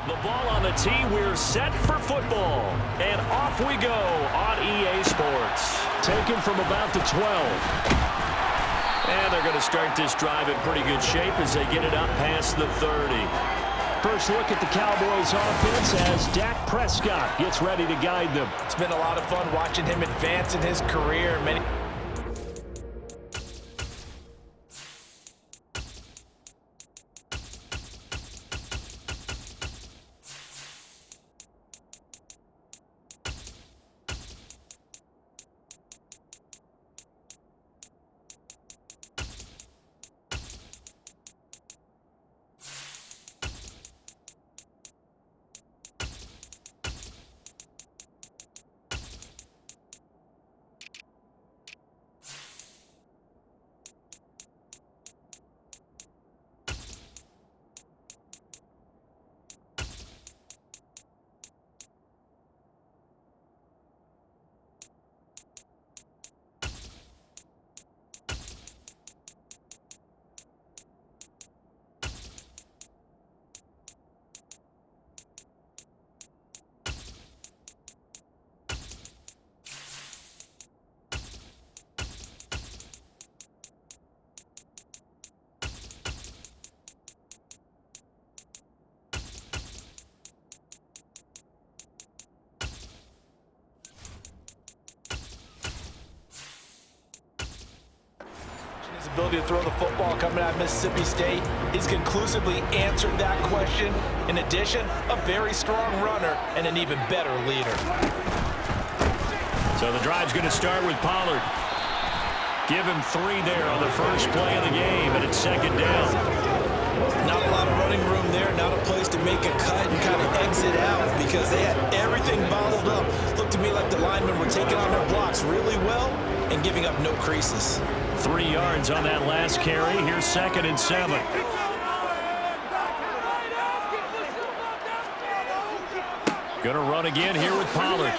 The ball on the tee. We're set for football. And off we go on EA Sports. Taken from about the 12. And they're going to start this drive in pretty good shape as they get it up past the 30. First look at the Cowboys offense as Dak Prescott gets ready to guide them. It's been a lot of fun watching him advance in his career. His ability to throw the football coming out of Mississippi State, he's conclusively answered that question. In addition, a very strong runner and an even better leader. So the drive's going to start with Pollard. Give him 3 there on the first play of the game, and it's second down. Not a lot of running room there, not a place to make a cut and kind of exit out because they had everything bottled up. Looked to me like the linemen were taking on their blocks really well and giving up no creases. 3 yards on that last carry. Here's 2nd and 7. Going to run again here with Pollard.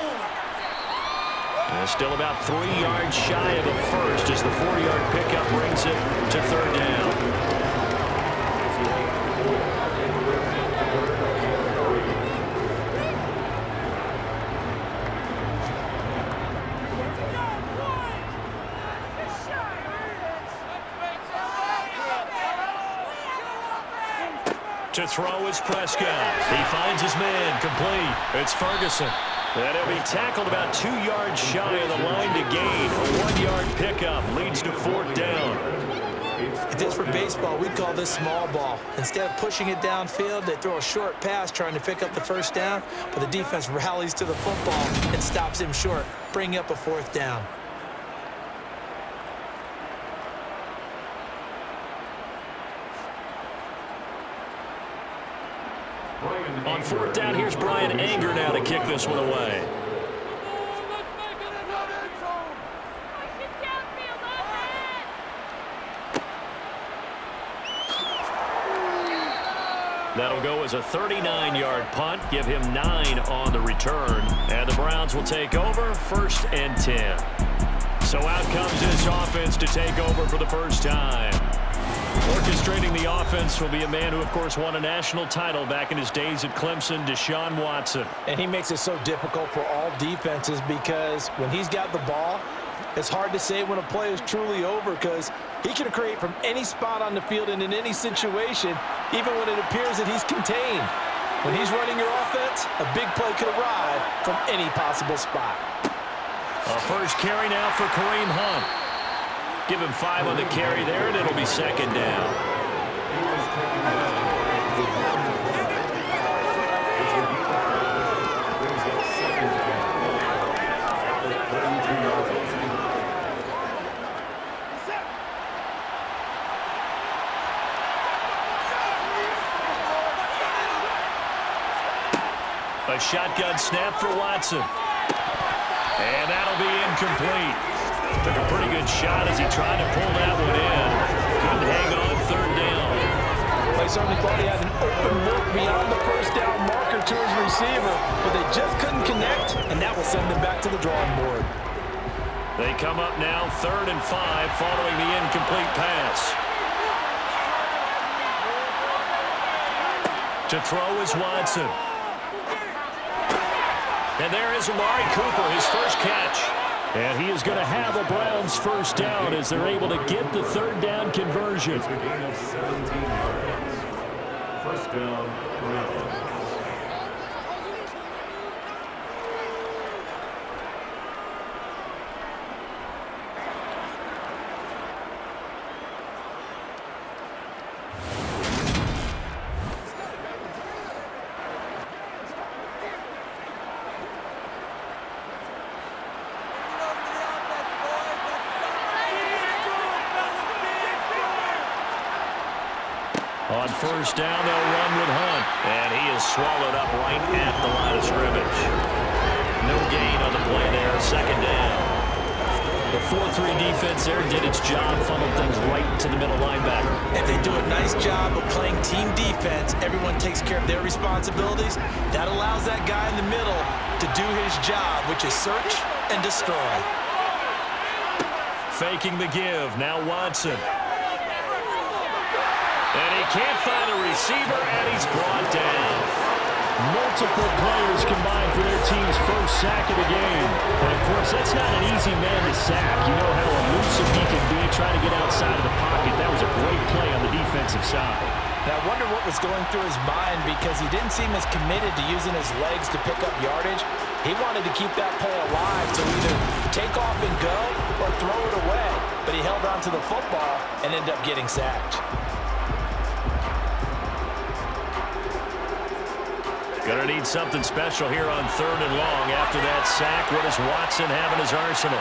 And still about 3 yards shy of a first as the 4-yard pickup brings it to 3rd down. To throw is Prescott. He finds his man complete. It's Ferguson. And he'll be tackled about 2 yards shy of the line to gain. A 1-yard pickup leads to 4th down. If this were baseball, we'd call this small ball. Instead of pushing it downfield, they throw a short pass trying to pick up the 1st down, but the defense rallies to the football and stops him short, bringing up a 4th down. On 4th down, here's Brian Anger now to kick this one away. That'll go as a 39-yard punt, give him 9 on the return, and the Browns will take over 1st and 10. So out comes this offense to take over for the first time. Orchestrating the offense will be a man who, of course, won a national title back in his days at Clemson, Deshaun Watson. And he makes it so difficult for all defenses because when he's got the ball, it's hard to say when a play is truly over because he can create from any spot on the field and in any situation, even when it appears that he's contained. When he's running your offense, a big play could arrive from any possible spot. A first carry now for Kareem Hunt. Give him 5 on the carry there, and it'll be 2nd down. A shotgun snap for Watson. And that'll be incomplete. Took a pretty good shot as he tried to pull that one in. Couldn't hang on 3rd down. They certainly thought he had an open look beyond the 1st down marker to his receiver, but they just couldn't connect, and that will send them back to the drawing board. They come up now 3rd and 5 following the incomplete pass. To throw is Watson. And there is Amari Cooper, his first catch. And he is going to have a Browns first down as they're able to get the third down conversion. First down, Browns. On first down, they'll run with Hunt. And he is swallowed up right at the line of scrimmage. No gain on the play there. Second down. The 4-3 defense there did its job, funneled things right to the middle linebacker. If they do a nice job of playing team defense, everyone takes care of their responsibilities. That allows that guy in the middle to do his job, which is search and destroy. Faking the give. Now Watson. And he can't find a receiver, and he's brought down. Multiple players combined for their team's first sack of the game. And, of course, that's not an easy man to sack. You know how elusive he can be trying to get outside of the pocket. That was a great play on the defensive side. Now, I wonder what was going through his mind because he didn't seem as committed to using his legs to pick up yardage. He wanted to keep that play alive to either take off and go or throw it away. But he held on to the football and ended up getting sacked. Gonna need something special here on third and long. After that sack, what does Watson have in his arsenal?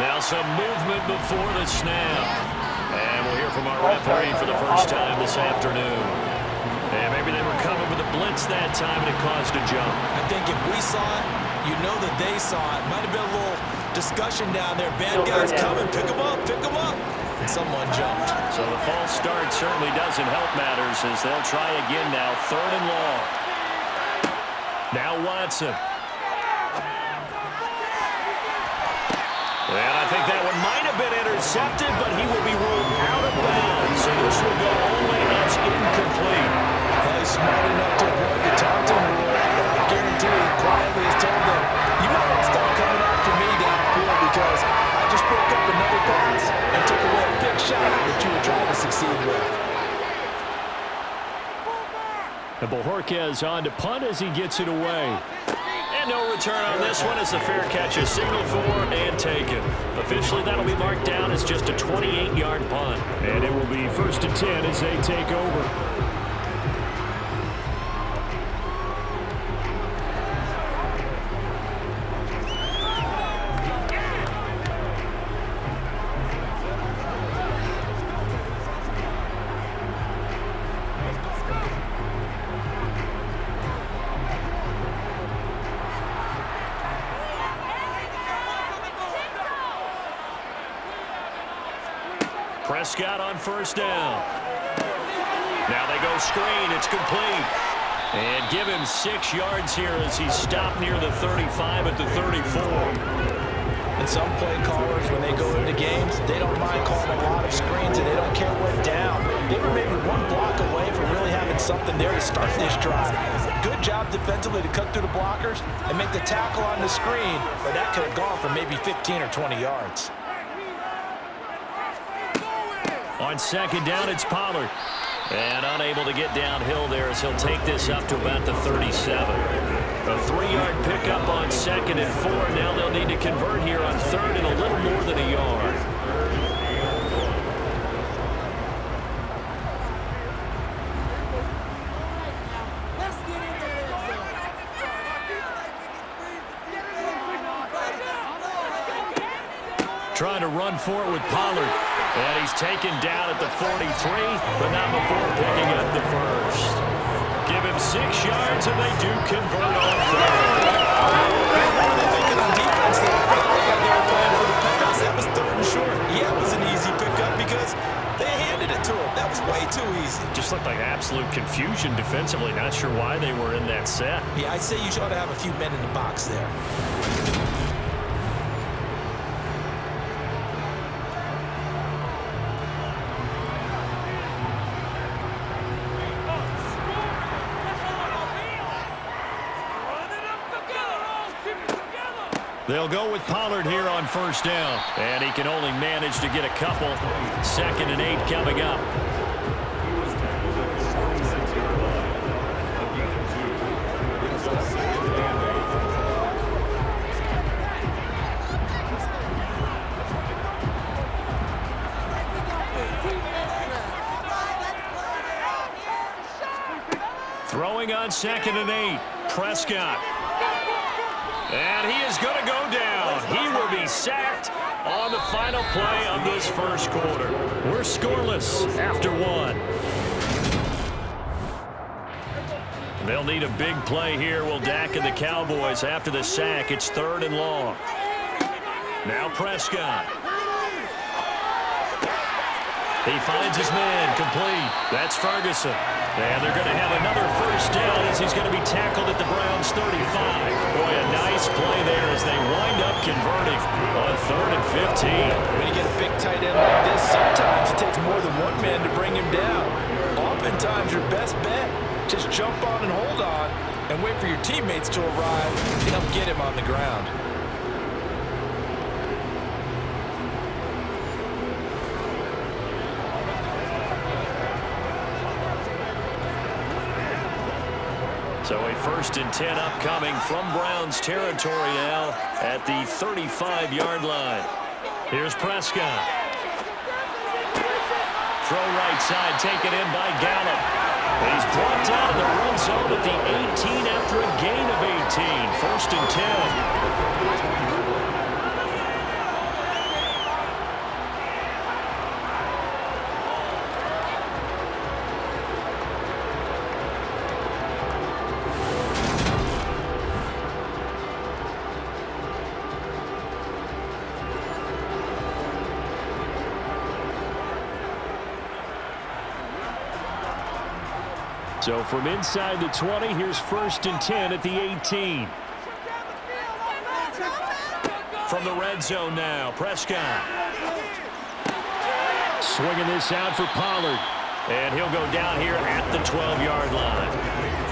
Now some movement before the snap. And we'll hear from our referee for the first time this afternoon. And maybe they were coming with a blitz that time and it caused a jump. I think if we saw it, you know that they saw it. Might have been a little discussion down there. Bad guys coming. Pick them up. Pick them up. And someone jumped. So the false start certainly doesn't help matters as they'll try again now. Third and long. Now Watson. And I think that one might have been intercepted, but he will be ruled out of bounds. So this will go only as incomplete. Probably smart enough to avoid the taunting rule. I guarantee he quietly has told them, you might want to stop coming after me downfield because I just broke up another pass and took away a big shot that you were trying to succeed with. And Bojorquez on to punt as he gets it away. And no return on this one as the fair catch is signaled for and taken. Officially, that'll be marked down as just a 28-yard punt. And it will be 1st and 10 as they take over. Prescott on first down. Now they go screen. It's complete. And give him 6 yards here as he's stopped near the 35 at the 34. And some play callers, when they go into games, they don't mind calling a lot of screens and they don't care what down. They were maybe one block away from really having something there to start this drive. Good job defensively to cut through the blockers and make the tackle on the screen, or that could have gone for maybe 15 or 20 yards. On second down, it's Pollard. And unable to get downhill there as he'll take this up to about the 37. A 3-yard pickup on 2nd and 4. Now they'll need to convert here on 3rd and a little more than a yard. Trying to run for it with Pollard. And he's taken down at the 43, but not before picking up the first. Give him 6 yards, and they do convert on 3rd. What were they thinking on defense there? They were playing for the pass. That was 3rd and short. Yeah, it was an easy pickup because they handed it to him. That was way too easy. Just looked like absolute confusion defensively. Not sure why they were in that set. Yeah, I'd say you ought to have a few men in the box there. They'll go with Pollard here on first down. And he can only manage to get a couple. 2nd and 8 coming up. Throwing on 2nd and 8. Prescott. And he is going to go down. He will be sacked on the final play of this first quarter. We're scoreless after 1. They'll need a big play here. Will Dak and the Cowboys after the sack. It's 3rd and long. Now Prescott. He finds his man complete. That's Ferguson. And they're going to have another first down as he's going to be tackled at the Browns' 35. Boy, a nice play there as they wind up converting on 3rd and 15. When you get a big tight end like this, sometimes it takes more than one man to bring him down. Oftentimes, your best bet, just jump on and hold on and wait for your teammates to arrive to help get him on the ground. So a 1st and 10 upcoming from Browns territory now at the 35-yard line. Here's Prescott. Throw right side, taken in by Gallup. He's brought down in the run zone at the 18 after a gain of 18. 1st and 10. So from inside the 20, here's 1st and 10 at the 18. From the red zone now, Prescott. Swinging this out for Pollard. And he'll go down here at the 12-yard line.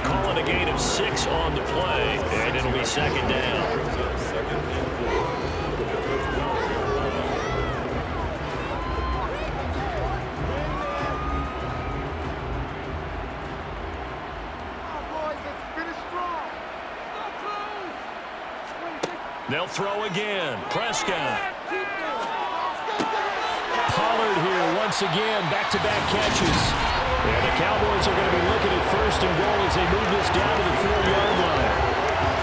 Calling a gain of 6 on the play, and it'll be 2nd down. They'll throw again. Prescott. Pollard here once again, back-to-back catches. And the Cowboys are going to be looking at 1st and goal as they move this down to the 4-yard line.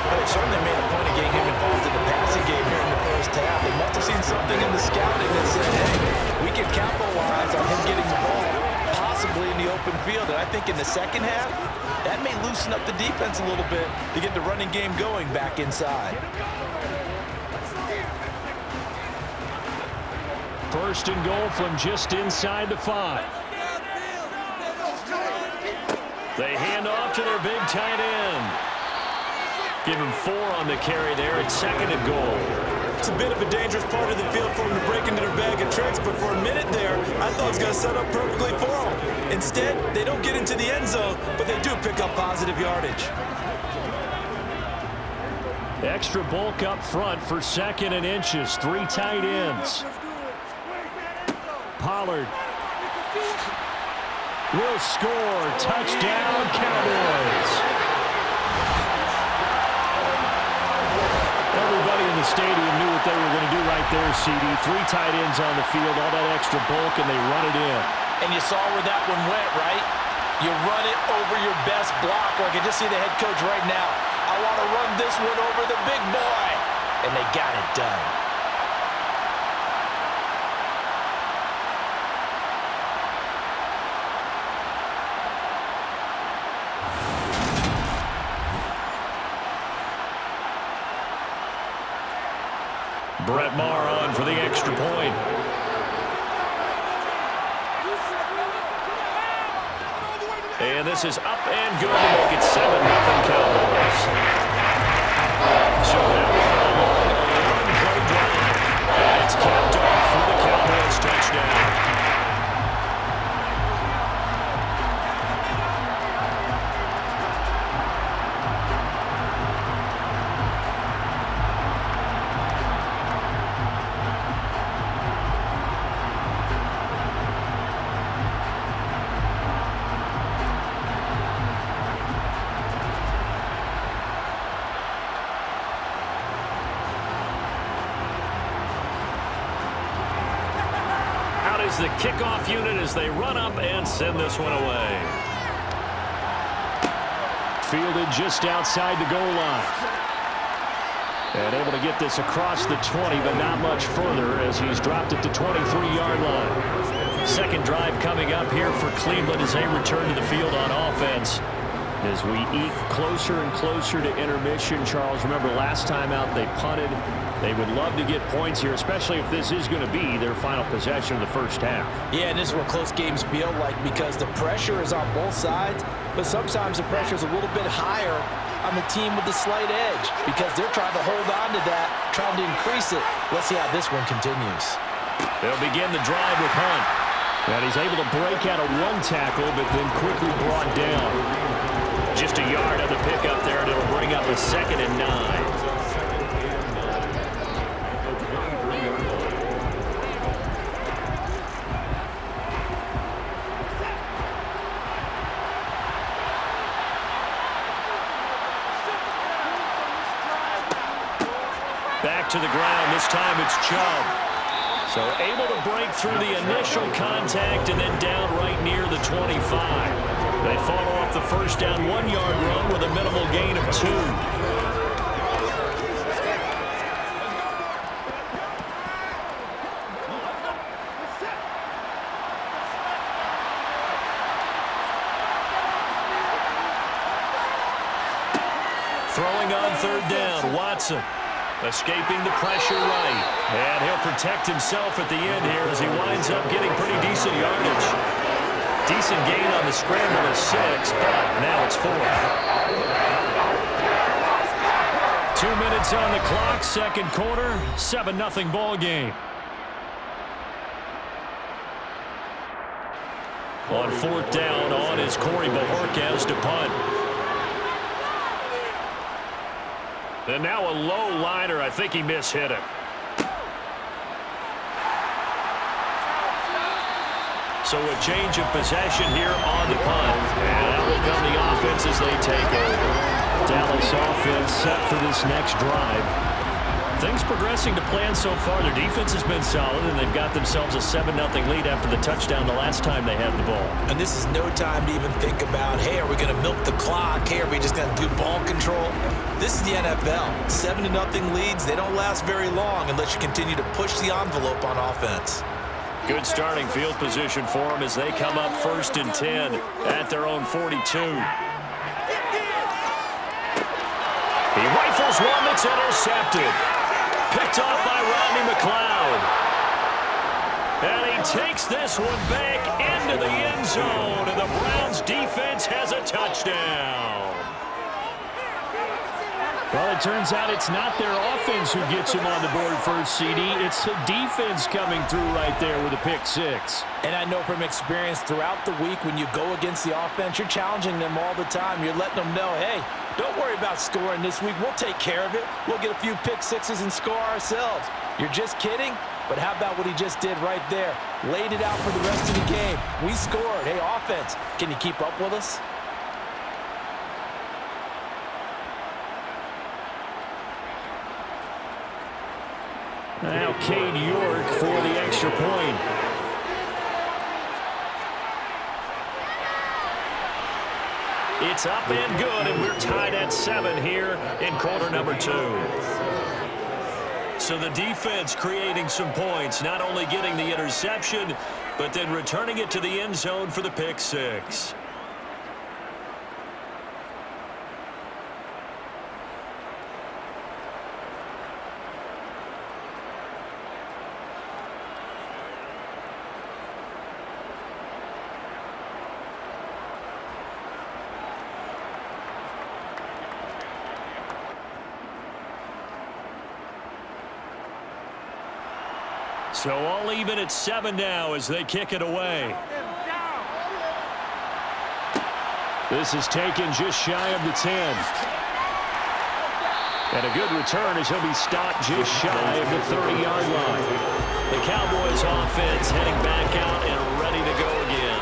Well, they certainly made a point of getting him involved in the passing game here in the first half. They must have seen something in the scouting that said, hey, we can capitalize on him getting the ball, possibly in the open field. And I think in the second half, that may loosen up the defense a little bit to get the running game going back inside. 1st and goal from just inside the 5. They hand off to their big tight end. Give him 4 on the carry there at 2nd and goal. It's a bit of a dangerous part of the field for him to break into their bag of tricks, but for a minute there, I thought it was going to set up perfectly for him. Instead, they don't get into the end zone, but they do pick up positive yardage. Extra bulk up front for 2nd and inches. 3 tight ends. Pollard will score. Touchdown, Cowboys. Everybody in the stadium knew what they were going to do right there, CD. 3 tight ends on the field, all that extra bulk, and they run it in. And you saw where that one went, right? You run it over your best blocker. I can just see the head coach right now. I want to run this one over the big boy. And they got it done. Brett Maher on for the extra point. And this is up and good to make it 7-0 Cowboys. So now we have a 11-play drive. And it's capped off for the Cowboys touchdown. the kickoff unit as they run up and send this one away. Fielded just outside the goal line. And able to get this across the 20, but not much further as he's dropped it to 23-yard line. Second drive coming up here for Cleveland as they return to the field on offense. As we eke closer and closer to intermission, Charles, remember last time out they punted. They would love to get points here, especially if this is going to be their final possession of the first half. Yeah, and this is what close games feel like because the pressure is on both sides, but sometimes the pressure is a little bit higher on the team with the slight edge because they're trying to hold on to that, trying to increase it. Let's see how this one continues. They'll begin the drive with Hunt. And he's able to break out of one tackle, but then quickly brought down. Just a yard on the pickup there, and it'll bring up a 2nd and 9. Back to the ground. This time it's Chubb. So able to break through the initial contact and then down right near the 25. They follow up the first down 1-yard run with a minimal gain of 2. Throwing on 3rd down, Watson. Escaping the pressure right. And he'll protect himself at the end here as he winds up getting pretty decent yardage. Decent gain on the scramble of 6, but now it's 4th. 2 minutes on the clock, second quarter, 7-0 ball game. On 4th down, on is Corey Bajorquez to punt. And now a low liner. I think he mishit it. So a change of possession here on the punt. And out will come the offense as they take over. Dallas offense set for this next drive. Things progressing to plan so far. Their defense has been solid, and they've got themselves a 7-0 lead after the touchdown the last time they had the ball. And this is no time to even think about, hey, are we going to milk the clock? Hey, are we just going to do ball control? This is the NFL. 7-0 leads, they don't last very long unless you continue to push the envelope on offense. Good starting field position for them as they come up 1st and 10 at their own 42. He rifles one that's intercepted. Picked off by Rodney McLeod. And he takes this one back into the end zone, and the Browns defense has a touchdown. Well, it turns out it's not their offense who gets them on the board first, CD. It's the defense coming through right there with a pick 6. And I know from experience throughout the week when you go against the offense, you're challenging them all the time. You're letting them know, hey, don't worry about scoring this week. We'll take care of it. We'll get a few pick 6s and score ourselves. You're just kidding? But how about what he just did right there? Laid it out for the rest of the game. We scored. Hey, offense, can you keep up with us? Now Cade York for the extra point. It's up and good, and we're tied at 7 here in quarter number 2. So the defense creating some points, not only getting the interception, but then returning it to the end zone for the pick 6. So all even at 7 now as they kick it away. This is taken just shy of the 10. And a good return as he'll be stopped just shy of the 30-yard line. The Cowboys offense heading back out and ready to go again.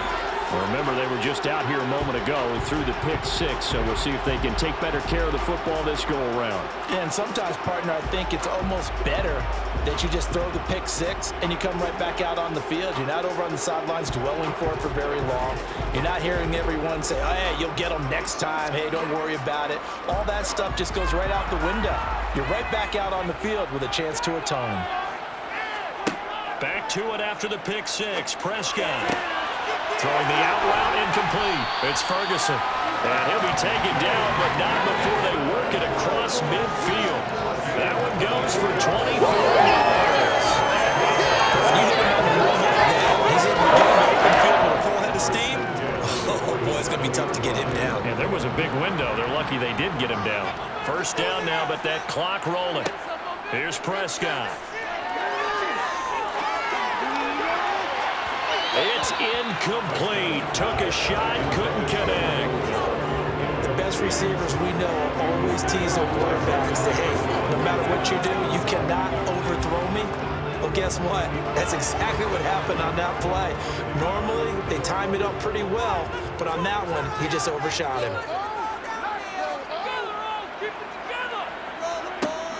Remember, they were just out here a moment ago through the pick six, so we'll see if they can take better care of the football this go-around. Yeah, and sometimes, partner, I think it's almost better that you just throw the pick six and you come right back out on the field. You're not over on the sidelines dwelling for it for very long. You're not hearing everyone say, oh, hey, you'll get them next time. Hey, don't worry about it. All that stuff just goes right out the window. You're right back out on the field with a chance to atone. Back to it after the pick six. Prescott throwing the out route incomplete. It's Ferguson. And he'll be taken down, but not before they work it across midfield. That one goes for 24 yards. He's able to get him open field with a full head of steam. Oh, boy, it's going to be tough to get him down. Yeah, there was a big window. They're lucky they did get him down. First down now, but that clock rolling. Here's Prescott. It's incomplete. Took a shot, couldn't connect. The best receivers we know always tease their quarterbacks that, hey, no matter what you do, you cannot overthrow me. Well, guess what? That's exactly what happened on that play. Normally, they time it up pretty well, but on that one, he just overshot him.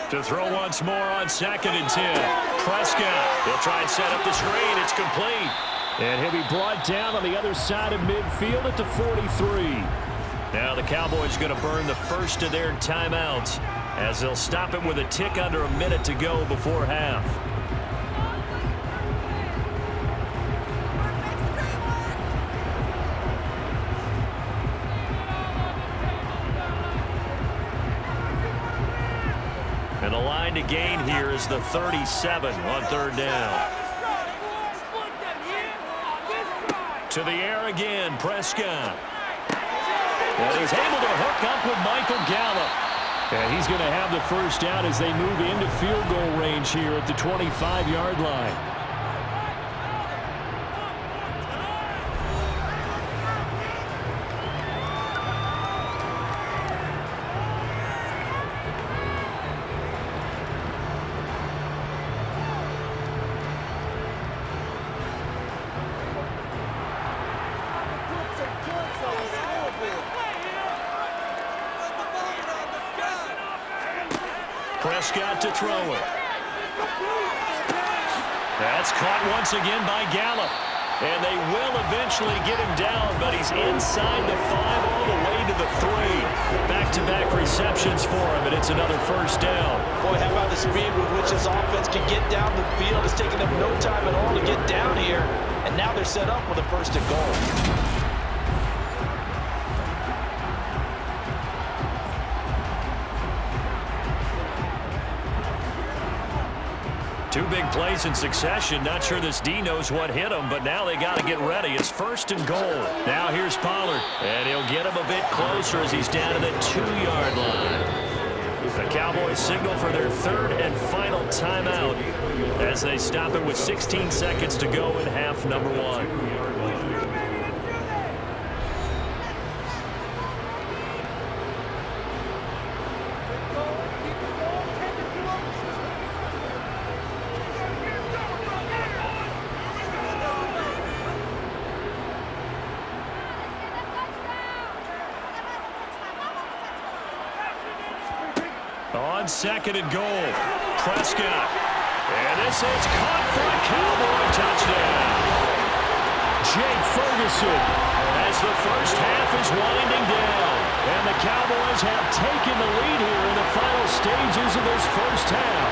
To throw once more on 2nd and 10. Prescott. He'll try and set up the screen. It's complete. And he'll be brought down on the other side of midfield at the 43. Now the Cowboys going to burn the first of their timeouts as they'll stop it with a tick under a minute to go before half. And the line to gain here is the 37 on 3rd down. To the air again, Prescott. And he's able to hook up with Michael Gallup. And he's going to have the first down as they move into field goal range here at the 25-yard line. Prescott to throw it. That's caught once again by Gallup. And they will eventually get him down, but he's inside the 5 all the way to the 3. Back-to-back receptions for him, and it's another first down. Boy, how about the speed with which this offense can get down the field? It's taken them no time at all to get down here, and now they're set up with a 1st and goal. Two big plays in succession. Not sure this D knows what hit him, but now they got to get ready. It's 1st and goal. Now here's Pollard, and he'll get him a bit closer as he's down to the 2-yard line. The Cowboys signal for their 3rd and final timeout as they stop it with 16 seconds to go in half number 1. On 2nd and goal, Prescott. And this is caught for a Cowboy touchdown. Jake Ferguson. As the first half is winding down. And the Cowboys have taken the lead here in the final stages of this first half.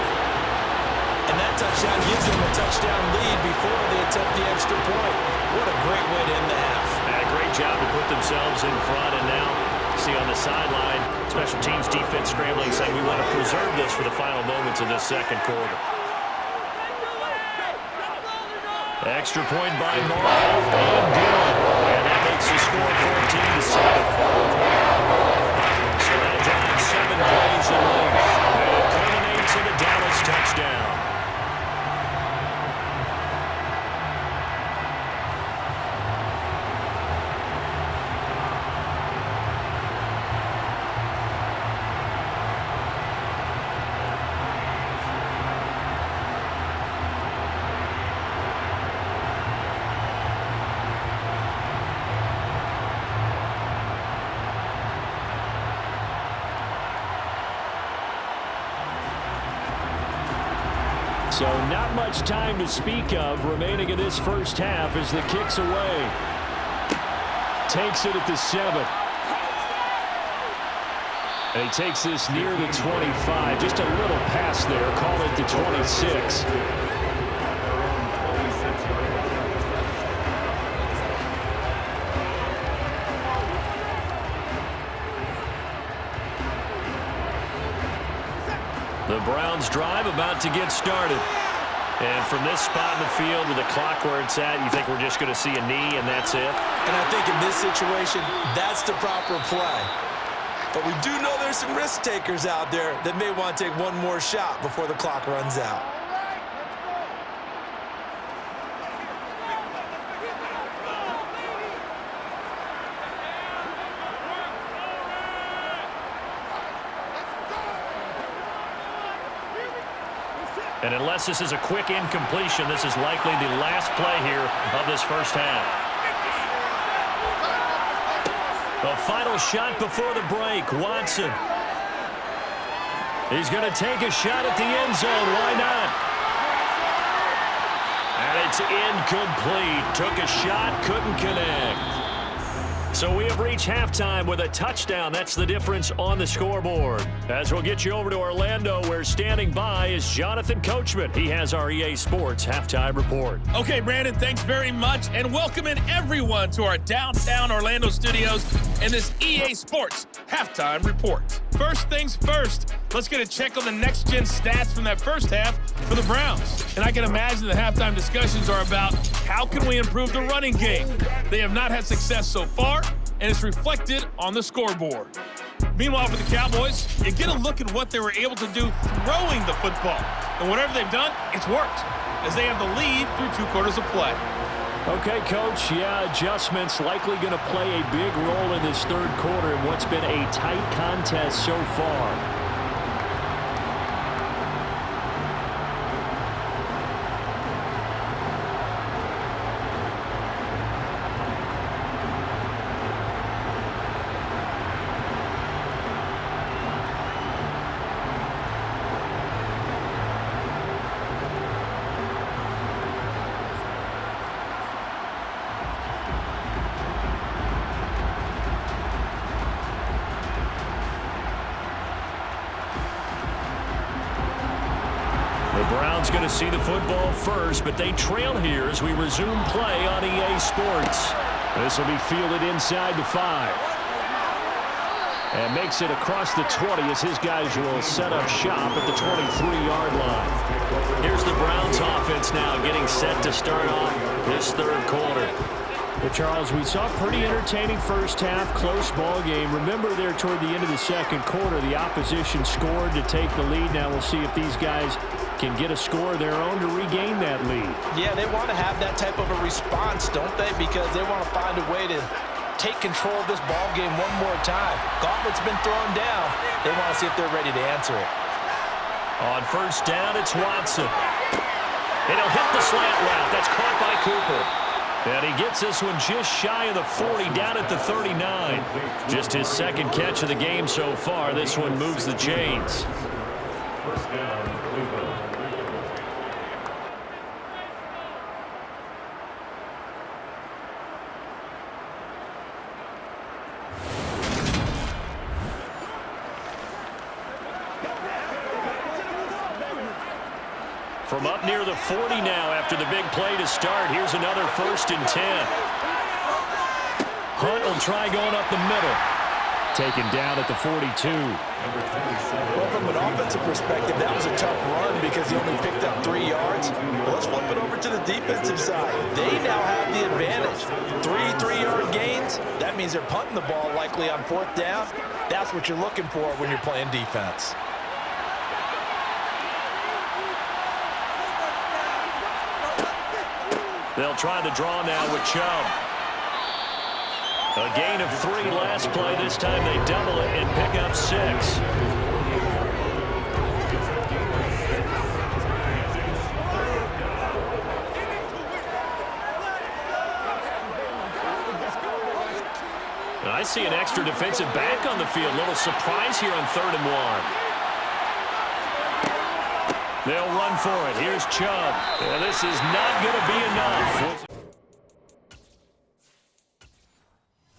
And that touchdown gives them a touchdown lead before they attempt the extra point. What a great way to end the half. Had a great job to put themselves in front, and now see on the sideline, special teams defense scrambling, saying we want to preserve this for the final moments of this 2nd quarter. Extra point by Morrow, and good. And that makes the score 14-7. So that drives 7 plays in length. And it culminates in a Dallas touchdown. So not much time to speak of remaining in this first half as the kick's away. Takes it at the 7. And he takes this near the 25. Just a little pass there. Call it the 26. The Browns drive about to get started. And from this spot in the field with the clock where it's at, you think we're just going to see a knee and that's it? And I think in this situation, that's the proper play. But we do know there's some risk takers out there that may want to take one more shot before the clock runs out. And unless this is a quick incompletion, this is likely the last play here of this first half. The final shot before the break, Watson. He's going to take a shot at the end zone. Why not? And it's incomplete. Took a shot, couldn't connect. So we have reached halftime with a touchdown. That's the difference on the scoreboard. As we'll get you over to Orlando, where standing by is Jonathan Coachman. He has our EA Sports halftime report. Okay, Brandon, thanks very much, and welcome in everyone to our downtown Orlando studios and this EA Sports halftime report. First things first, let's get a check on the next-gen stats from that first half for the Browns. And I can imagine the halftime discussions are about how can we improve the running game. They have not had success so far, and it's reflected on the scoreboard. Meanwhile, for the Cowboys, you get a look at what they were able to do throwing the football. And whatever they've done, it's worked, as they have the lead through 2 quarters of play. Okay, Coach, yeah, adjustments likely going to play a big role in this third quarter in what's been a tight contest so far. Browns going to see the football first, but they trail here as we resume play on EA Sports. This will be fielded inside the 5. And makes it across the 20 as his guys will set up shop at the 23-yard line. Here's the Browns offense now getting set to start off this third quarter. Well, Charles, we saw a pretty entertaining first half, close ball game. Remember there toward the end of the second quarter, the opposition scored to take the lead. Now we'll see if these guys can get a score of their own to regain that lead. Yeah, they want to have that type of a response, don't they? Because they want to find a way to take control of this ball game one more time. Gauntlet's been thrown down. They want to see if they're ready to answer it. On first down, it's Watson. And he'll hit the slant route. That's caught by Cooper. And he gets this one just shy of the 40, down at the 39. Just his second catch of the game so far. This one moves the chains. First down, Cleveland. From up near the 40 now after the big play to start. Here's another 1st and 10. Hunt will try going up the middle. Taken down at the 42. Well, from an offensive perspective, that was a tough run because he only picked up 3 yards. Well, let's flip it over to the defensive side. They now have the advantage. 3-3-yard gains. That means they're punting the ball likely on 4th down. That's what you're looking for when you're playing defense. They'll try the draw now with Chubb. A gain of 3 last play. This time they double it and pick up 6. I see an extra defensive back on the field. Little surprise here on 3rd and 1. They'll run for it. Here's Chubb. And this is not going to be enough.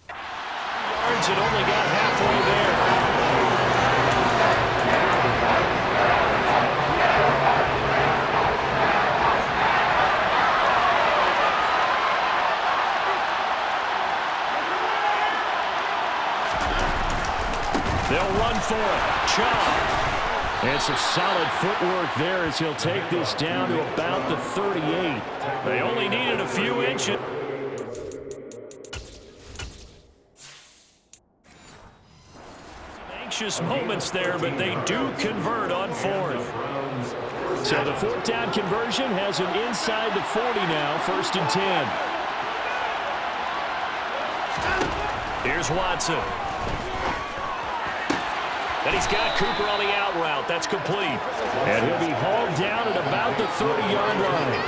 Yards, it only got halfway there. They'll run for it. Chubb. And some solid footwork there as he'll take this down to about the 38. They only needed a few inches. Some anxious moments there, but they do convert on fourth. So the fourth down conversion has him inside the 40 now, 1st and 10. Here's Watson. And he's got Cooper on the out route. That's complete. And he'll be hauled down at about the 30-yard line.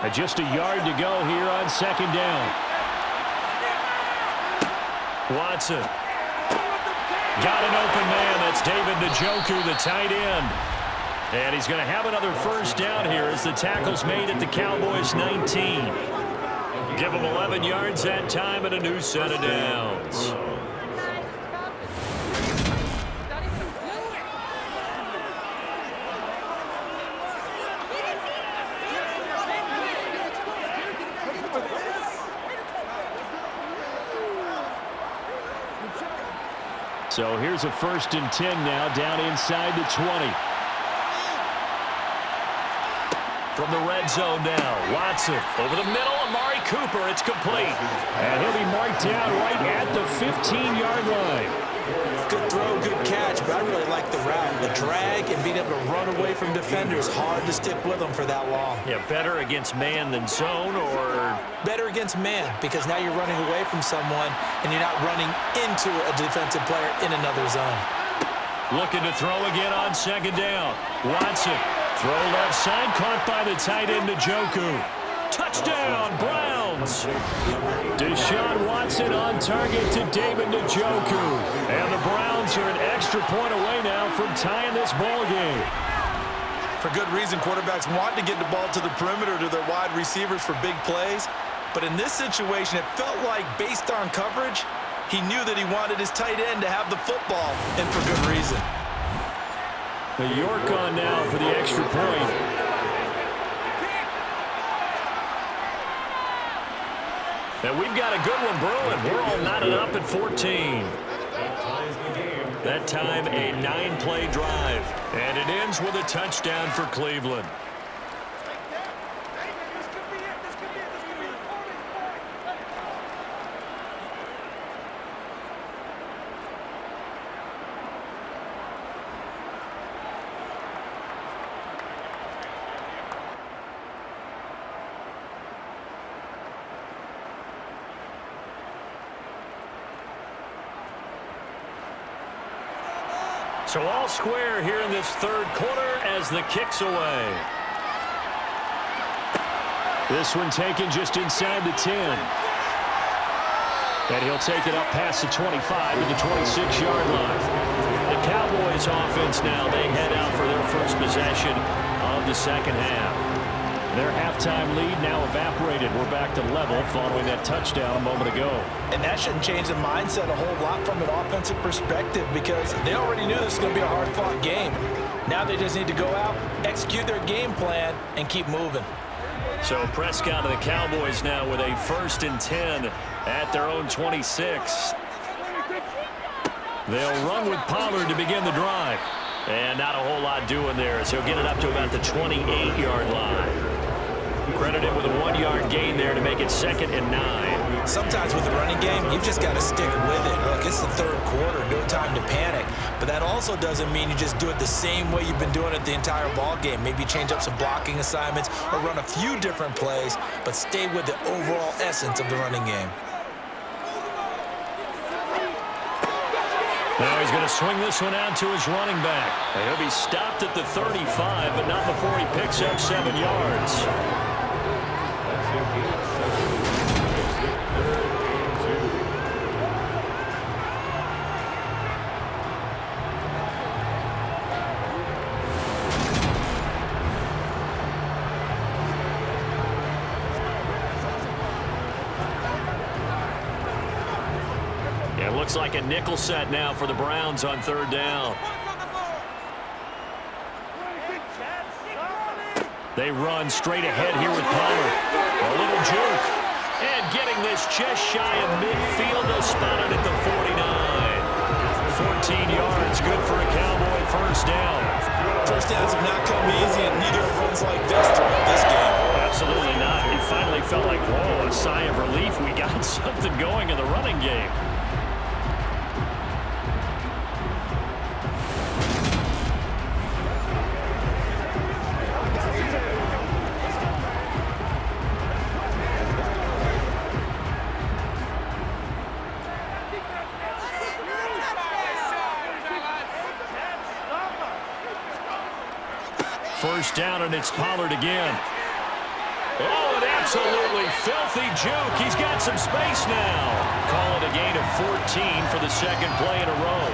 And just a yard to go here on 2nd down. Watson. Got an open man. That's David Njoku, the tight end. And he's going to have another 1st down here as the tackle's made at the Cowboys 19. Give him 11 yards that time and a new set of downs. So here's a 1st and 10 now down inside the 20. From the red zone now, Watson over the middle, Amari Cooper, it's complete. And he'll be marked down right at the 15-yard line. Good throw, good catch, but I really like the route. The drag and being able to run away from defenders, hard to stick with them for that long. Yeah, better against man than zone, or? Better against man, because now you're running away from someone and you're not running into a defensive player in another zone. Looking to throw again on 2nd down. Watson. Throw left side, caught by the tight end Njoku. Touchdown, Browns. Deshaun Watson on target to David Njoku. And the Browns are an extra point away now from tying this ball game. For good reason, quarterbacks want to get the ball to the perimeter to their wide receivers for big plays. But in this situation, it felt like, based on coverage, he knew that he wanted his tight end to have the football, and for good reason. The York on now for the extra point. And we've got a good one brewing. We're all knotted up at 14. That time a 9-play drive. And it ends with a touchdown for Cleveland. So all square here in this 3rd quarter as the kick's away. This one taken just inside the 10. And he'll take it up past the 25 to the 26-yard line. The Cowboys offense now, they head out for their first possession of the 2nd half. Their halftime lead now evaporated. We're back to level following that touchdown a moment ago. And that shouldn't change the mindset a whole lot from an offensive perspective, because they already knew this was going to be a hard-fought game. Now they just need to go out, execute their game plan, and keep moving. So Prescott of the Cowboys now with a 1st and 10 at their own 26. They'll run with Pollard to begin the drive. And not a whole lot doing there, so he'll get it up to about the 28-yard line. Credited with a 1-yard gain there to make it 2nd and 9. Sometimes with the running game, you've just got to stick with it. Look, it's the 3rd quarter, no time to panic. But that also doesn't mean you just do it the same way you've been doing it the entire ball game. Maybe change up some blocking assignments or run a few different plays, but stay with the overall essence of the running game. Now he's going to swing this one out to his running back. And he'll be stopped at the 35, but not before he picks up 7 yards. Looks like a nickel set now for the Browns on third down. They run straight ahead here with Pollard. A little juke. And getting this just shy of midfield, they'll spot it at the 49. 14 yards, good for a Cowboy first down. First downs have not come easy, and neither have runs like this throughout this game. Absolutely not. It finally felt like, whoa, a sigh of relief. We got something going in the running game. First down, and it's Pollard again. Oh, an absolutely filthy juke. He's got some space now. Call it a gain of 14 for the second play in a row.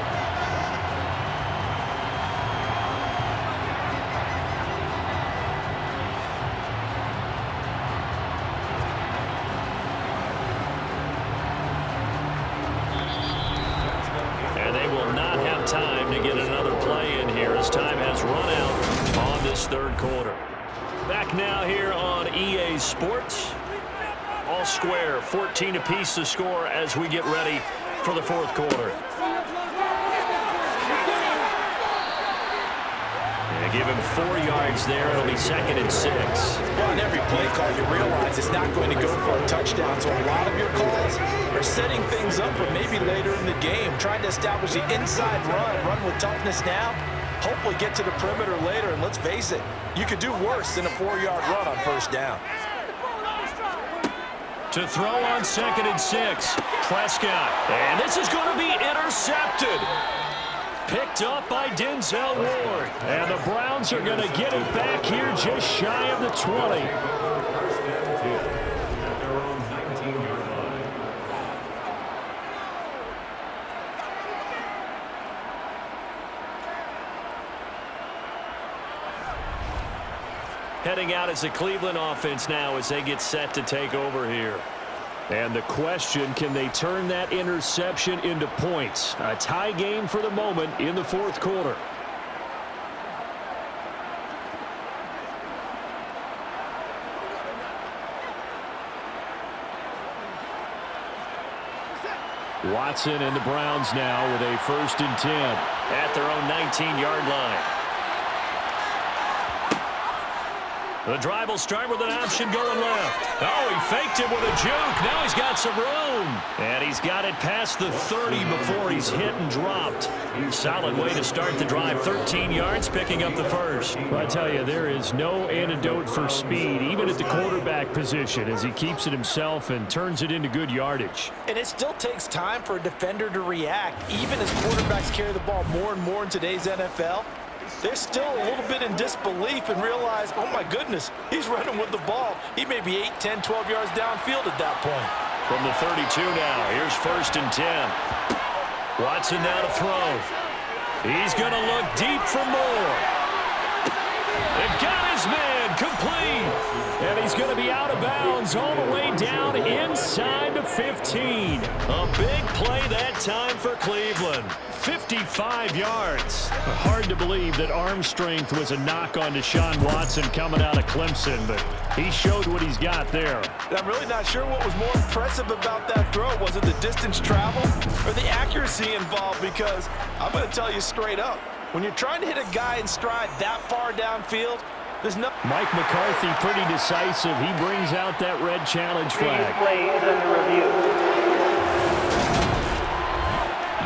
And they will not have time to get another play in here as time has run out on this third quarter. Back now here on EA Sports. All square, 14 apiece to score as we get ready for the fourth quarter. They give him 4 yards there. It'll be 2nd and 6. Well, on every play call, you realize it's not going to go for a touchdown, so a lot of your calls are setting things up for maybe later in the game, trying to establish the inside run with toughness now, hopefully get to the perimeter later, and let's face it, you could do worse than a 4-yard run on first down. To throw on 2nd and 6, Prescott. And this is going to be intercepted. Picked up by Denzel Ward. And the Browns are going to get it back here just shy of the 20. At their own 19-yard line. Heading out as the Cleveland offense now as they get set to take over here. And the question, can they turn that interception into points? A tie game for the moment in the fourth quarter. Watson and the Browns now with a 1st and 10. At their own 19-yard line. The drive will start with an option going left. Oh, he faked it with a juke. Now he's got some room. And he's got it past the 30 before he's hit and dropped. Solid way to start the drive. 13 yards, picking up the first. Well, I tell you, there is no antidote for speed, even at the quarterback position, as he keeps it himself and turns it into good yardage. And it still takes time for a defender to react, even as quarterbacks carry the ball more and more in today's NFL. They're still a little bit in disbelief and realize, oh my goodness, he's running with the ball. He may be 8, 10, 12 yards downfield at that point. From the 32 now, here's 1st and 10. Watson now to throw. He's going to look deep for more. They've got his man complete. And he's going to be out of bounds all the way down inside the 15. A big play that time for Cleveland. 55 yards. Hard to believe that arm strength was a knock on Deshaun Watson coming out of Clemson, but he showed what he's got there. I'm really not sure what was more impressive about that throw. Was it the distance traveled or the accuracy involved? Because I'm going to tell you straight up, when you're trying to hit a guy in stride that far downfield, there's no... Mike McCarthy pretty decisive. He brings out that red challenge flag. Play is under review.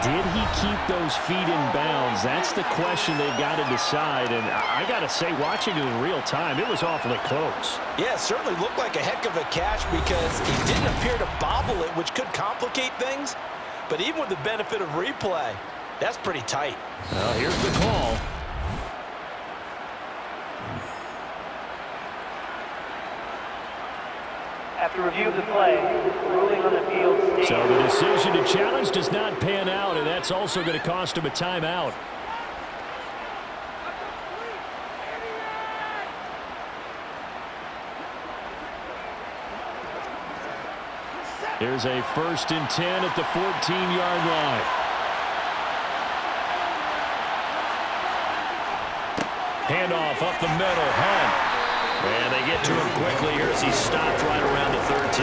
Did he keep those feet in bounds? That's the question they've got to decide. And I got to say, watching it in real time, it was awfully close. Yeah, it certainly looked like a heck of a catch because he didn't appear to bobble it, which could complicate things. But even with the benefit of replay, that's pretty tight. Well, here's the call. After review of the play, ruling on the field stays. So the decision to challenge does not pan out, and that's also going to cost him a timeout. Here's a 1st and 10 at the 14-yard line. Handoff up the middle. Hunt. And they get to him quickly here as he stopped right around the 13.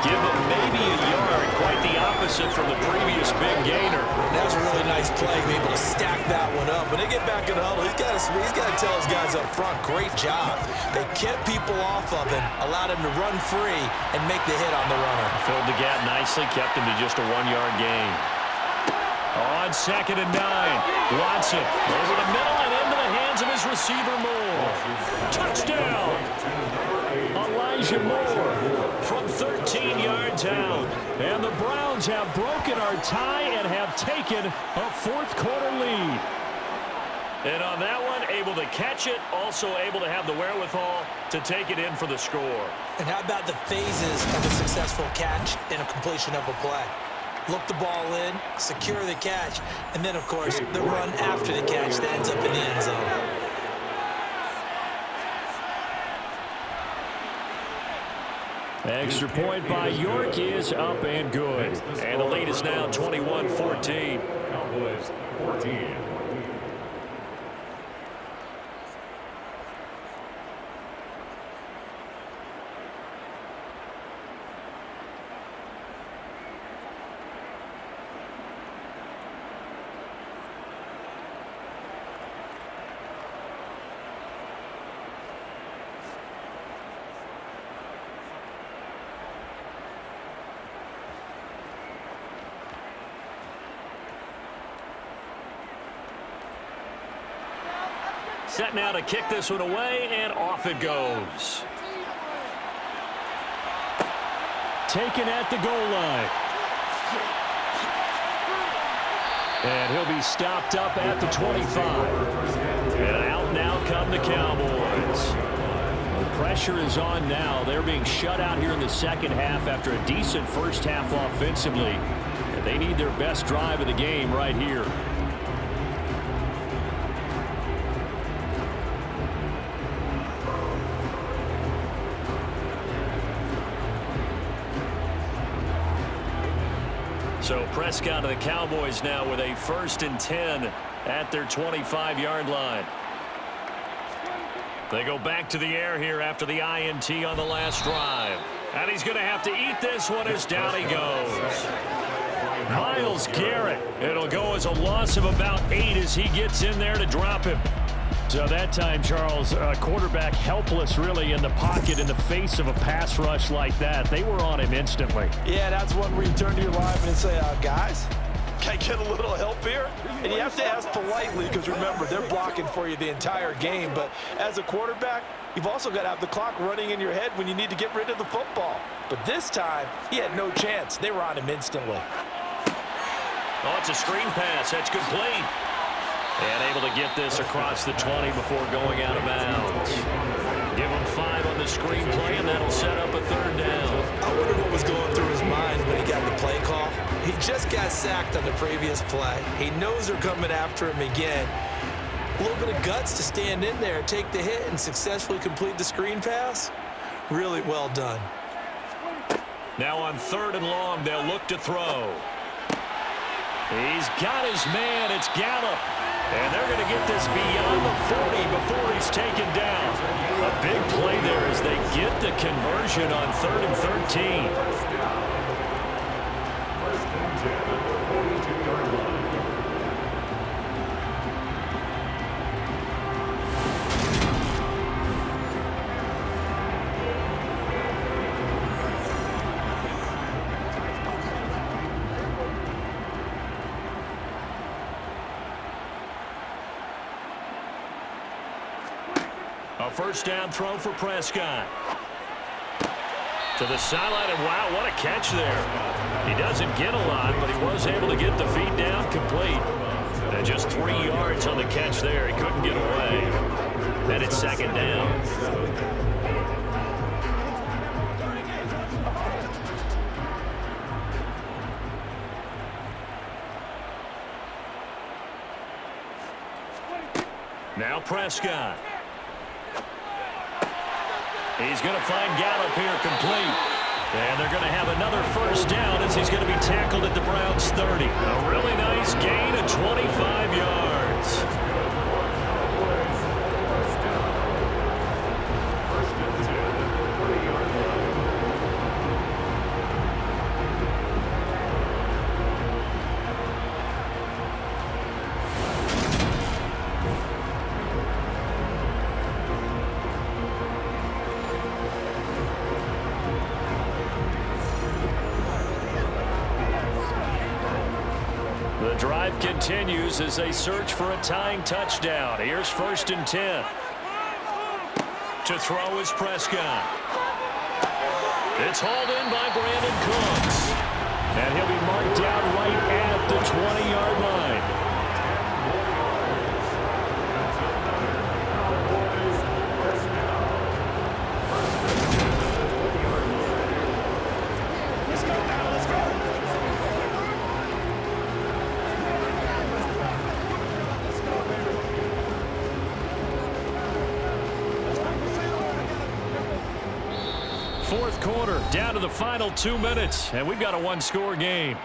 Give him maybe a yard. Quite the opposite from the previous big gainer. That was a really nice play. Be able to stack that one up. When they get back in the huddle, he's got to tell his guys up front, great job. They kept people off of him, allowed him to run free, and make the hit on the runner. Filled the gap nicely, kept him to just a 1-yard gain. On 2nd and 9, Watson over the middle and into the hands of his receiver Moore. Touchdown! Elijah Moore from 13 yards out. And the Browns have broken our tie and have taken a 4th quarter lead. And on that one, able to catch it, also able to have the wherewithal to take it in for the score. And how about the phases of a successful catch and a completion of a play? Look the ball in, secure the catch, and then, of course, the run after the catch that ends up in the end zone. Extra point by York is up and good. And the lead is now 21-14. Cowboys 14. Set now to kick this one away, and off it goes. Taken at the goal line. And he'll be stopped up at the 25. And out now come the Cowboys. The pressure is on now. They're being shut out here in the second half after a decent first half offensively. And they need their best drive of the game right here. So Prescott to the Cowboys now with a 1st and 10 at their 25-yard line. They go back to the air here after the INT on the last drive. And he's going to have to eat this one as down he goes. Myles Garrett. It'll go as a loss of about 8 as he gets in there to drop him. So that time, Charles, quarterback helpless really in the pocket in the face of a pass rush like that. They were on him instantly. Yeah, that's one where you turn to your lineman and say, guys, can I get a little help here? And you have to ask politely because, remember, they're blocking for you the entire game. But as a quarterback, you've also got to have the clock running in your head when you need to get rid of the football. But this time, he had no chance. They were on him instantly. Oh, it's a screen pass. That's complete. And able to get this across the 20 before going out of bounds. Give him 5 on the screen play, and that'll set up a 3rd down. I wonder what was going through his mind when he got the play call. He just got sacked on the previous play. He knows they're coming after him again. A little bit of guts to stand in there, take the hit, and successfully complete the screen pass. Really well done. Now on 3rd and long, they'll look to throw. He's got his man. It's Gallup. And they're going to get this beyond the 40 before he's taken down. A big play there as they get the conversion on 3rd and 13. First and 10 at the 42-yard line. A 1st down throw for Prescott. To the sideline, and wow, what a catch there. He doesn't get a lot, but he was able to get the feet down complete. And just 3 yards on the catch there. He couldn't get away. And it's 2nd down. Now Prescott. He's going to find Gallup here complete. And they're going to have another first down as he's going to be tackled at the Browns' 30. A really nice gain of 25 yards. The drive continues as they search for a tying touchdown. Here's 1st and 10. To throw is Prescott. It's hauled in by Brandon Cooks. And he'll be marked down right at the 20-yard line. Fourth quarter, down to the final 2 minutes, and we've got a one-score game.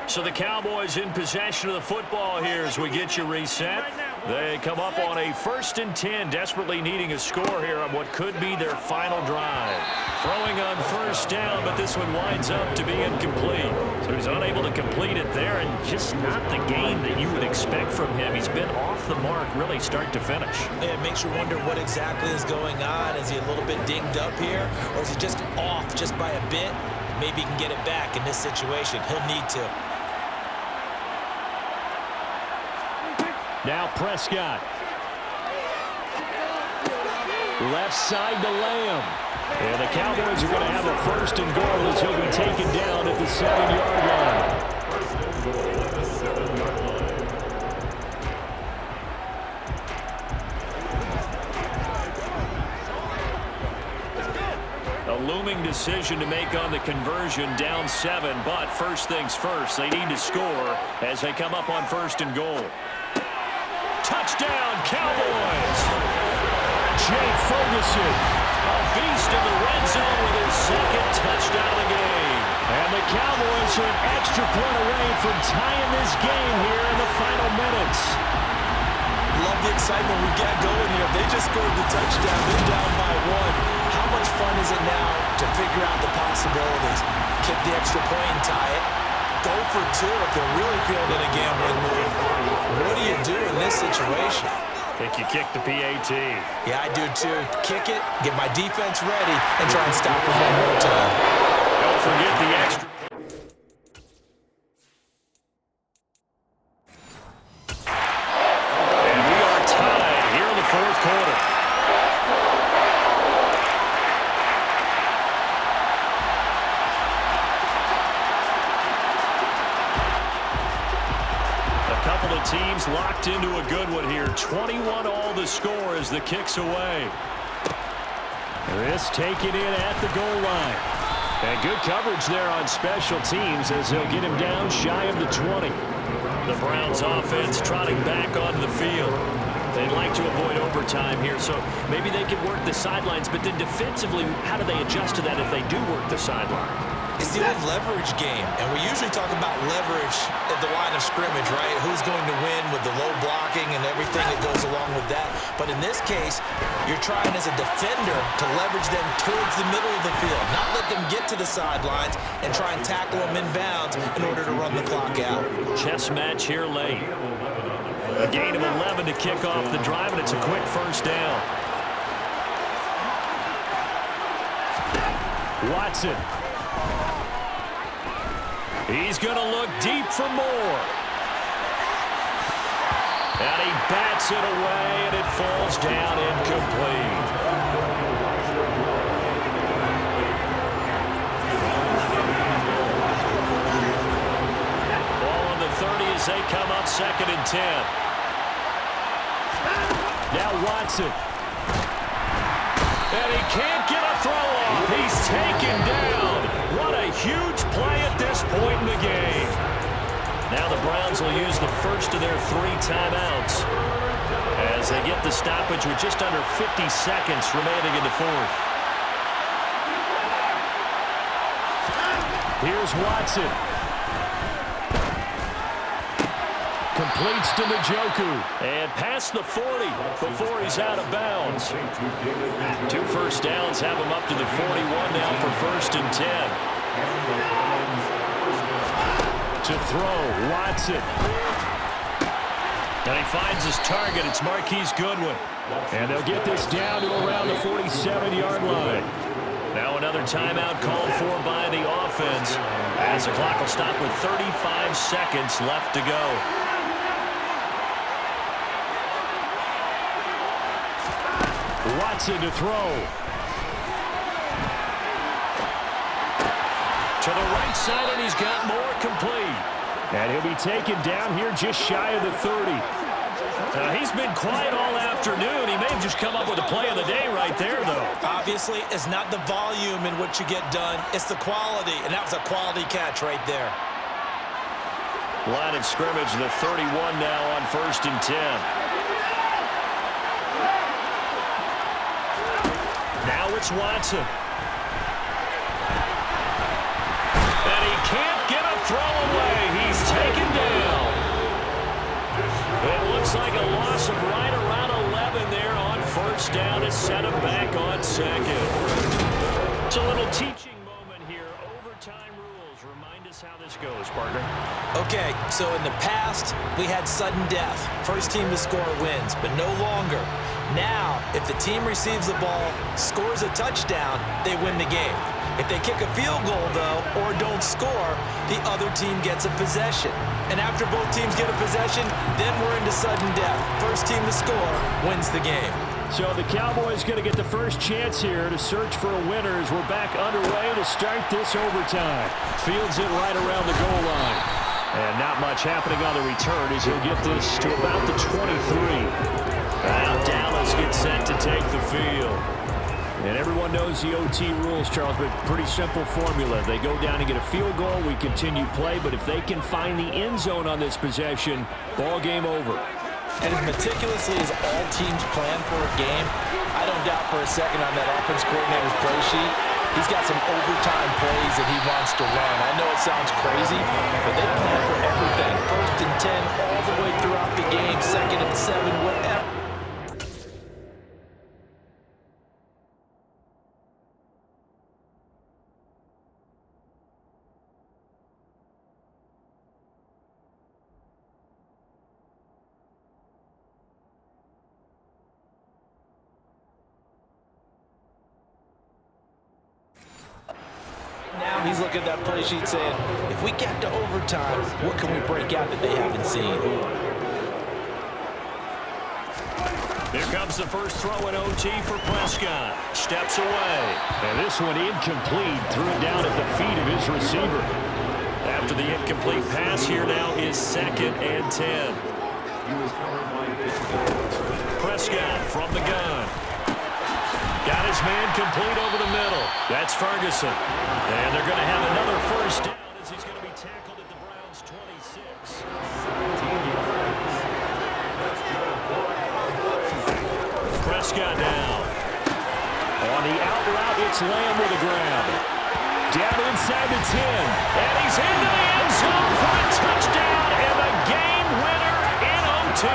So the Cowboys in possession of the football here as we get you reset. They come up on a 1st and 10, desperately needing a score here on what could be their final drive. Throwing on 1st down, but this one winds up to be incomplete. So he's unable to complete it there, and just not the game that you would expect from him. He's been off the mark really start to finish. Yeah, it makes you wonder what exactly is going on. Is he a little bit dinged up here, or is he just off just by a bit? Maybe he can get it back in this situation. He'll need to. Now Prescott. Left side to Lamb. And the Cowboys are going to have a 1st and goal as he'll be taken down at the 7-yard line. 1st and goal at the 7-yard line. A looming decision to make on the conversion, down 7, but first things first, they need to score as they come up on 1st and goal. Touchdown, Cowboys! Jake Ferguson. A beast in the red zone with his 2nd touchdown of the game. And the Cowboys are an extra point away from tying this game here in the final minutes. Love the excitement we got going here. They just scored the touchdown. They're down by 1. How much fun is it now to figure out the possibilities? Kick the extra point and tie it. Go for 2 if they're really feeling in a gambling mood. What do you do in this situation? I think you kick the PAT. Yeah, I do too. Kick it, get my defense ready, and try and stop it one more time. Don't forget the extra. And we are tied here in the 4th quarter. Teams locked into a good one here. 21 all the score as the kick's away. This taken in at the goal line. And good coverage there on special teams as they'll get him down shy of the 20. The Browns offense trotting back onto the field. They'd like to avoid overtime here, so maybe they could work the sidelines, but then defensively, how do they adjust to that if they do work the sideline? It's the old leverage game, and we usually talk about leverage at the line of scrimmage, right? Who's going to win with the low blocking and everything that goes along with that. But in this case, you're trying as a defender to leverage them towards the middle of the field, not let them get to the sidelines and try and tackle them inbounds in order to run the clock out. Chess match here late. A gain of 11 to kick off the drive, and it's a quick 1st down. Watson. He's going to look deep for more. And he bats it away, and it falls down incomplete. Ball on the 30 as they come up 2nd and 10. Now Watson. And he can't get a throw off. He's taken down. What a huge play at this point in the game. Now the Browns will use the first of their 3 timeouts. as they get the stoppage with just under 50 seconds remaining in the fourth. Here's Watson. Completes to Njoku. And past the 40 before he's out of bounds. 2 first downs have him up to the 41 now for 1st and 10. To throw, Watson. And he finds his target. It's Marquise Goodwin. And they'll get this down to around the 47-yard line. Now another timeout called for by the offense as the clock will stop with 35 seconds left to go. Watson to throw. To the right side, and he's got more complete. And he'll be taken down here just shy of the 30. He's been quiet all afternoon. He may have just come up with a play of the day right there, though. Obviously, it's not the volume in what you get done. It's the quality, and that was a quality catch right there. Line of scrimmage, the 31 now on 1st and 10. Now it's Watson. And he can't get a throw away. He's taken down. It looks like a loss of right around 11 there on 1st down to set him back on 2nd. It's a little teaching moment here. Overtime rules. Remind us how this goes, partner. Okay, so in the past, we had sudden death. First team to score wins, but no longer. Now, if the team receives the ball, scores a touchdown, they win the game. If they kick a field goal, though, or don't score, the other team gets a possession. And after both teams get a possession, then we're into sudden death. First team to score wins the game. So the Cowboys going to get the first chance here to search for a winner as we're back underway to start this overtime. Fields it right around the goal line. And not much happening on the return as he'll get this to about the 23. Now Dallas gets set to take the field. And everyone knows the OT rules, Charles, but pretty simple formula. They go down and get a field goal, we continue play, but if they can find the end zone on this possession, ball game over. And as meticulously as all teams plan for a game, I don't doubt for a second on that offense coordinator's play sheet, he's got some overtime plays that he wants to run. I know it sounds crazy, but they plan for everything. 1st and 10 all the way throughout the game, 2nd and 7, whatever. Now he's looking at that play sheet saying, if we get to overtime, what can we break out that they haven't seen? Here comes the first throw in OT for Prescott. Steps away. And this one incomplete. Threw it down at the feet of his receiver. After the incomplete pass, here now is 2nd and 10. Prescott from the gun. Got his man complete over the middle. That's Ferguson. And they're going to have another first down as he's going to be tackled at the Browns' 26. Prescott down. On the out route, it's Lamb with a grab. Down inside the 10. And he's into the end zone for a touchdown and the game winner in OT.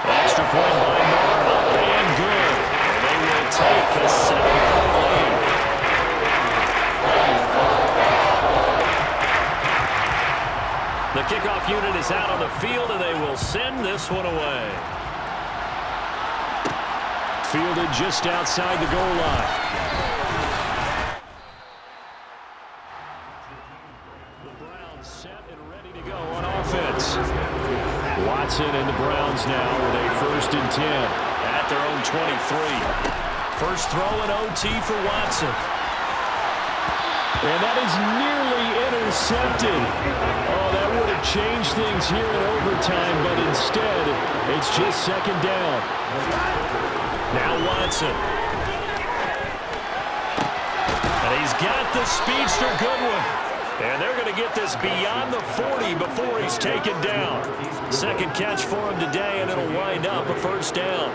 Extra point by Nora, and good. They will take a 7-point lead. The kickoff unit is out on the field, and they will send this one away. Fielded just outside the goal line. The Browns set and ready to go on offense. Watson and the Browns now with a 1st and 10. At their own 23. First throw in OT for Watson. And that is nearly intercepted. Oh, that would have changed things here in overtime, but instead, it's just 2nd down. Now Watson. And And he's got the speedster Goodwin. And they're going to get this beyond the 40 before he's taken down. Second catch for him today, and it'll wind up a first down.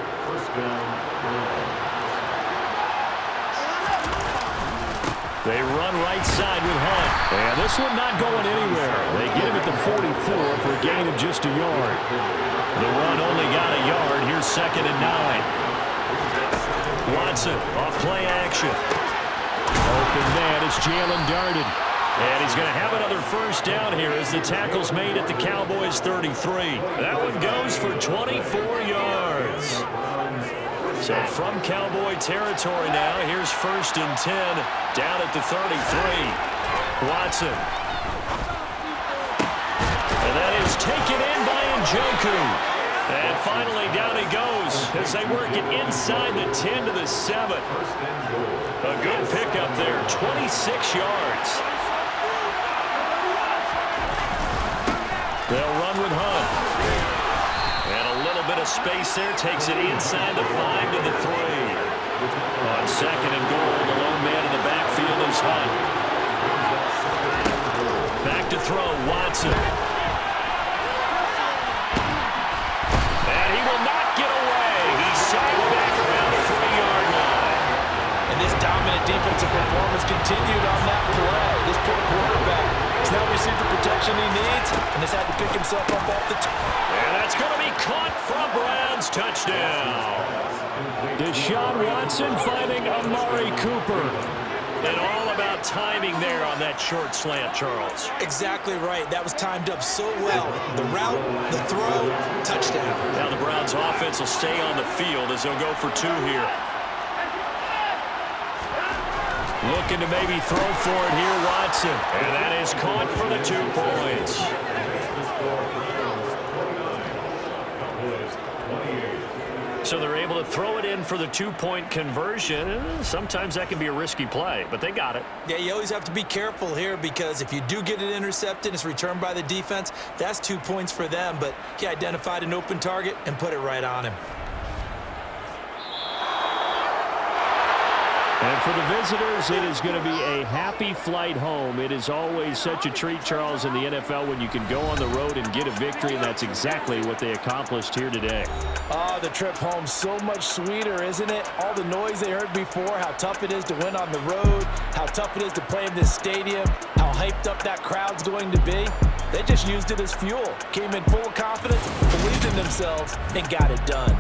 They run right side with Hunt. And this one not going anywhere. They get him at the 44 for a gain of just a yard. The run only got a yard. Here's 2nd and 9. Watson off play action. Open man, it's Jalen Darden. And he's going to have another first down here as the tackle's made at the Cowboys 33. That one goes for 24 yards. So from Cowboy territory now, here's 1st and 10 down at the 33. Watson. And that is taken in by Njoku. And finally down he goes as they work it inside the 10 to the 7. A good pickup there, 26 yards. They'll run with Hunt. And a little bit of space there. Takes it inside the 5 to the 3. On 2nd and goal, the lone man in the backfield is Hunt. Back to throw, Watson. And he will not get away. He's sacked back around the 3-yard line. And this dominant defensive performance continued on that play. This poor quarterback has now received the protection he needs and has had to pick himself up off the and that's going to be caught for a Browns touchdown. Deshaun Watson finding Amari Cooper. And all about timing there on that short slant, Charles. Exactly right. That was timed up so well. The route, the throw, touchdown. Now the Browns offense will stay on the field as they'll go for 2 here. Looking to maybe throw for it here, Watson. And that is caught for the 2 points. So they're able to throw it in for the 2-point conversion. Sometimes that can be a risky play, but they got it. Yeah, you always have to be careful here because if you do get it intercepted, it's returned by the defense, that's 2 points for them. But he identified an open target and put it right on him. And for the visitors, it is going to be a happy flight home. It is always such a treat, Charles, in the NFL when you can go on the road and get a victory, and that's exactly what they accomplished here today. Oh, the trip home so much sweeter, isn't it? All the noise they heard before, how tough it is to win on the road, how tough it is to play in this stadium, how hyped up that crowd's going to be. They just used it as fuel, came in full confidence, believed in themselves, and got it done.